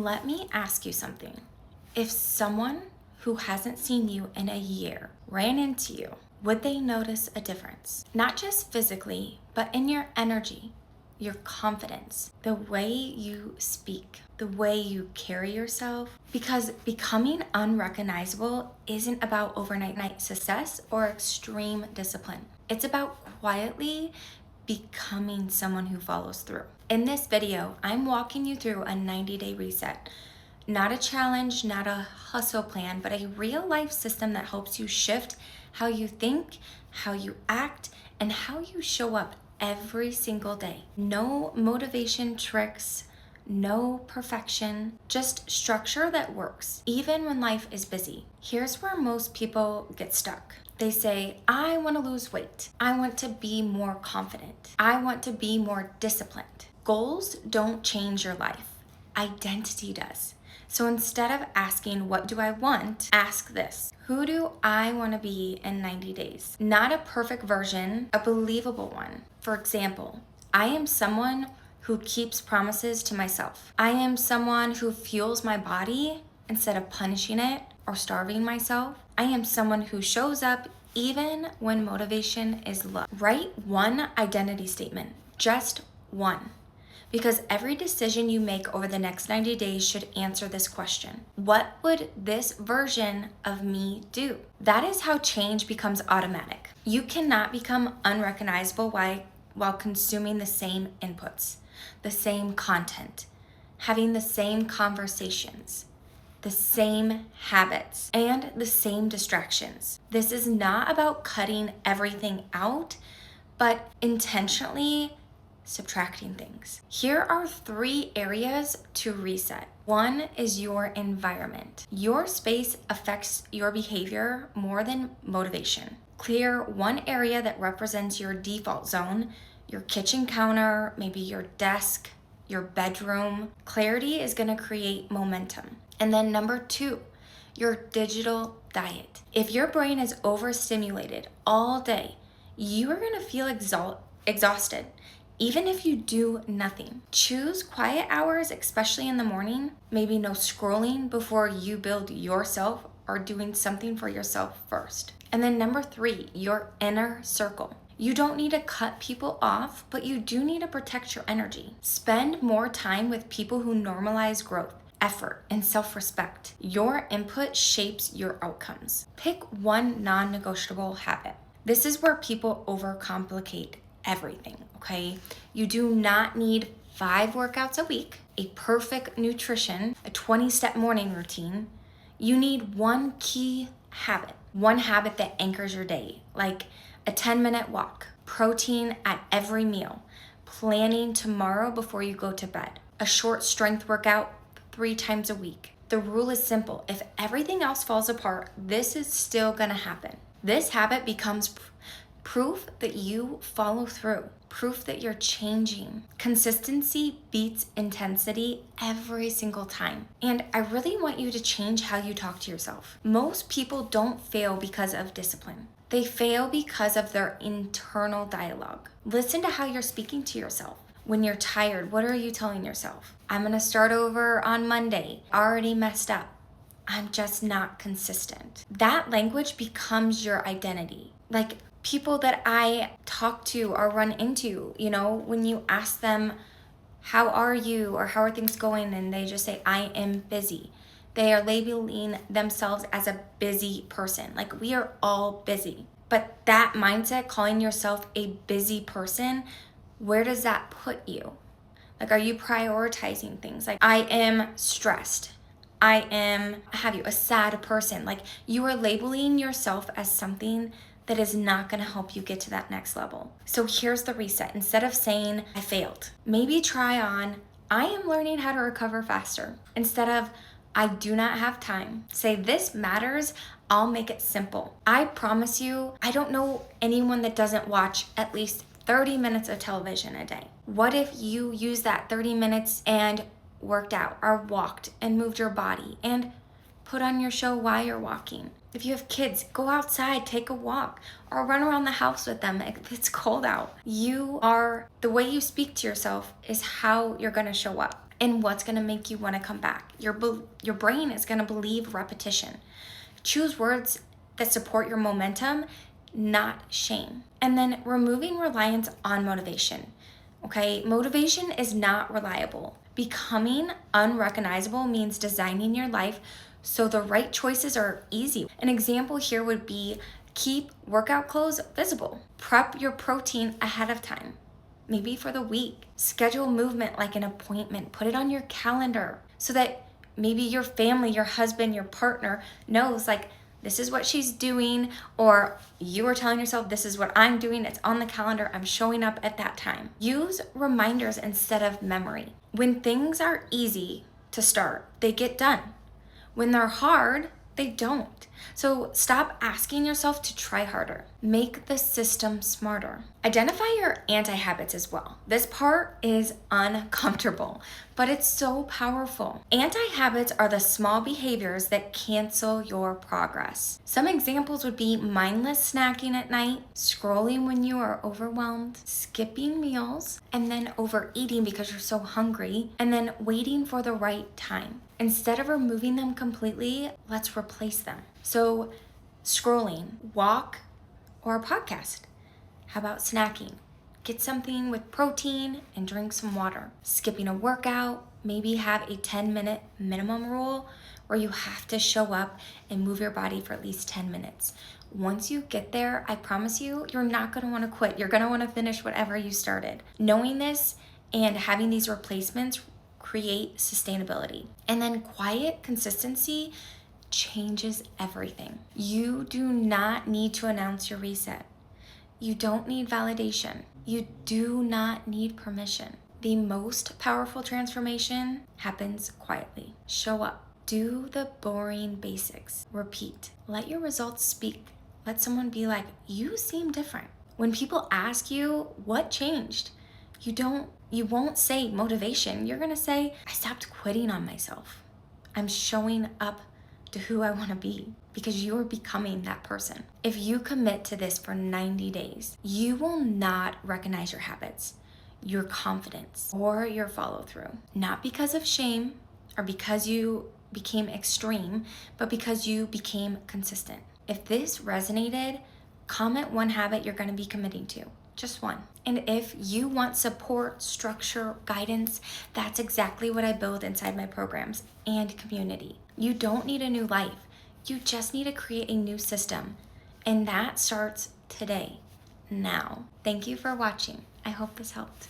let me ask you something. If someone who hasn't seen you in a year ran into you, would they notice a difference? Not just physically, but in your energy, your confidence, the way you speak, the way you carry yourself. Because becoming unrecognizable isn't about overnight success or extreme discipline. It's about quietly becoming someone who follows through. In this video, I'm walking you through a 90-day reset. Not a challenge, not a hustle plan, but a real life system that helps you shift how you think, how you act, and how you show up every single day. No motivation tricks, no perfection, just structure that works, even when life is busy. Here's where most people get stuck. They say, I want to lose weight. I want to be more confident. I want to be more disciplined. Goals don't change your life. Identity does. So instead of asking, what do I want? Ask this. Who do I want to be in 90 days? Not a perfect version, a believable one. For example, I am someone who keeps promises to myself. I am someone who fuels my body instead of punishing it or starving myself. I am someone who shows up even when motivation is low. Write one identity statement, just one. Because every decision you make over the next 90 days should answer this question. What would this version of me do? That is how change becomes automatic. You cannot become unrecognizable while consuming the same inputs, the same content, having the same conversations, the same habits, and the same distractions. This is not about cutting everything out, but intentionally subtracting things. Here are 3 areas to reset. 1 is your environment. Your space affects your behavior more than motivation. Clear one area that represents your default zone, your kitchen counter, maybe your desk, your bedroom. Clarity is going to create momentum. And then number 2, your digital diet. If your brain is overstimulated all day, you are going to feel exhausted. Even if you do nothing. Choose quiet hours, especially in the morning. Maybe no scrolling before you build yourself or doing something for yourself first. And then number 3, your inner circle. You don't need to cut people off, but you do need to protect your energy. Spend more time with people who normalize growth, effort, and self-respect. Your input shapes your outcomes. Pick one non-negotiable habit. This is where people overcomplicate everything, okay? You do not need 5 workouts a week, a perfect nutrition, a 20-step morning routine. You need one key habit, one habit that anchors your day, like a 10-minute walk, protein at every meal, planning tomorrow before you go to bed, a short strength workout 3 times a week. The rule is simple. If everything else falls apart, this is still gonna happen. This habit becomes proof that you follow through, proof that you're changing. Consistency beats intensity every single time. And I really want you to change how you talk to yourself. Most people don't fail because of discipline. They fail because of their internal dialogue. Listen to how you're speaking to yourself. When you're tired, what are you telling yourself? I'm gonna start over on Monday. Already messed up. I'm just not consistent. That language becomes your identity. Like, people that I talk to or run into, when you ask them, how are you or how are things going? And they just say, I am busy. They are labeling themselves as a busy person. Like, we are all busy. But that mindset, calling yourself a busy person, where does that put you? Like, are you prioritizing things? Like, I am stressed. I am, a sad person. Like, you are labeling yourself as something that is not going to help you get to that next level. So here's the reset. Instead of saying, I failed, maybe try on, I am learning how to recover faster. Instead of, I do not have time, say, this matters, I'll make it simple. I promise you, I don't know anyone that doesn't watch at least 30 minutes of television a day. What if you use that 30 minutes and worked out or walked and moved your body and put on your show while you're walking? If you have kids, go outside, take a walk, or run around the house with them if it's cold out. The way you speak to yourself is how you're gonna show up. and what's gonna make you wanna come back. Your brain is gonna believe repetition. Choose words that support your momentum, not shame. And then removing reliance on motivation. Okay, motivation is not reliable. Becoming unrecognizable means designing your life so the right choices are easy. An example here would be keep workout clothes visible. Prep your protein ahead of time, maybe for the week. Schedule movement like an appointment. Put it on your calendar so that maybe your family, your husband, your partner knows like this is what she's doing, or you are telling yourself this is what I'm doing. It's on the calendar. I'm showing up at that time. Use reminders instead of memory. When things are easy to start, they get done. When they're hard, they don't. So stop asking yourself to try harder. Make the system smarter. Identify your anti-habits as well. This part is uncomfortable, but it's so powerful. Anti-habits are the small behaviors that cancel your progress. Some examples would be mindless snacking at night, scrolling when you are overwhelmed, skipping meals, and then overeating because you're so hungry, and then waiting for the right time. Instead of removing them completely, let's replace them. So scrolling, walk, or a podcast. How about snacking? Get something with protein and drink some water. Skipping a workout, maybe have a 10-minute minimum rule where you have to show up and move your body for at least 10 minutes. Once you get there, I promise you, you're not gonna wanna quit. You're gonna wanna finish whatever you started. Knowing this and having these replacements create sustainability. And then quiet consistency changes everything. You do not need to announce your reset. You don't need validation. You do not need permission. The most powerful transformation happens quietly. Show up. Do the boring basics. Repeat. Let your results speak. Let someone be like, you seem different. When people ask you what changed, you won't say motivation. You're gonna say, I stopped quitting on myself. I'm showing up to who I wanna be, because you're becoming that person. If you commit to this for 90 days, you will not recognize your habits, your confidence, or your follow through. Not because of shame or because you became extreme, but because you became consistent. If this resonated, comment one habit you're gonna be committing to. Just one. And if you want support, structure, guidance, that's exactly what I build inside my programs and community. You don't need a new life. You just need to create a new system. And that starts today, now. Thank you for watching. I hope this helped.